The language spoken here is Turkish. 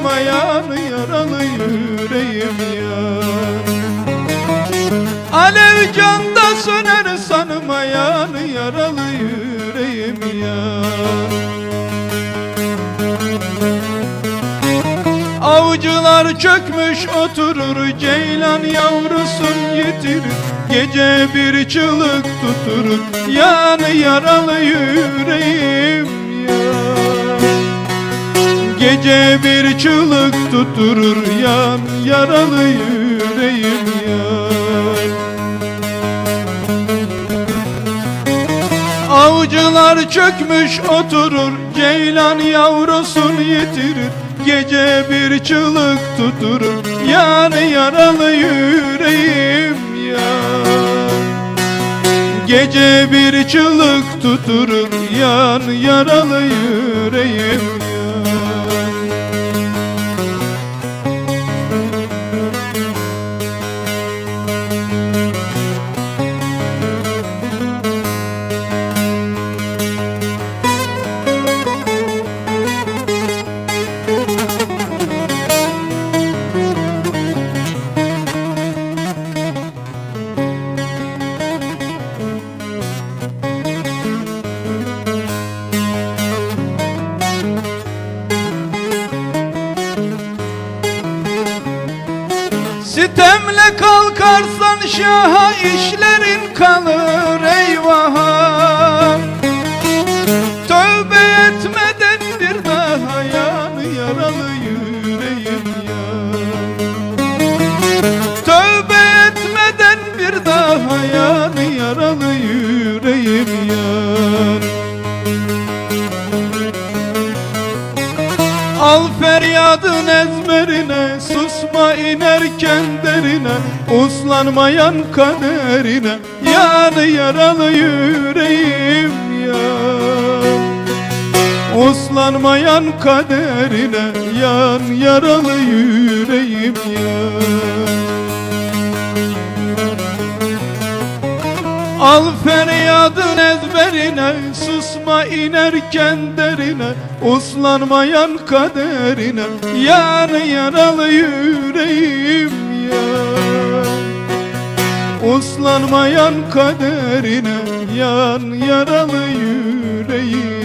sarmayan yaralı yüreğim yar. Alev canda söner sanmayan yaralı yüreğim yar. Avcılar çökmüş oturur, ceylan yavrusun yitirir, gece bir çığlık tuturur, yan yaralı yüreğim yar. Gece bir çığlık tuturur, yan yaralı yüreğim yar. Avcılar çökmüş oturur, ceylan yavrusun yitirir, gece bir çığlık tuturur, yan yaralı yüreğim yar. Gece bir çığlık tuturur, yan yaralı yüreğim yar. Sitemle kalkarsan şaha işlerin kalır eyvaha. Tövbe etmeden bir daha yan yaralı yüreğim yar. Tövbe etmeden bir daha yan yaralı yüreğim yar. Al feryadın ezberine, susma inerken derine, uslanmayan kaderine, yan yaralı yüreğim yar. Uslanmayan kaderine, yan yaralı yüreğim yar. Al feryadın ezberine, susma inerken derine, uslanmayan kaderine, yan yaralı yüreğim yar. Uslanmayan kaderine, yan yaralı yüreğim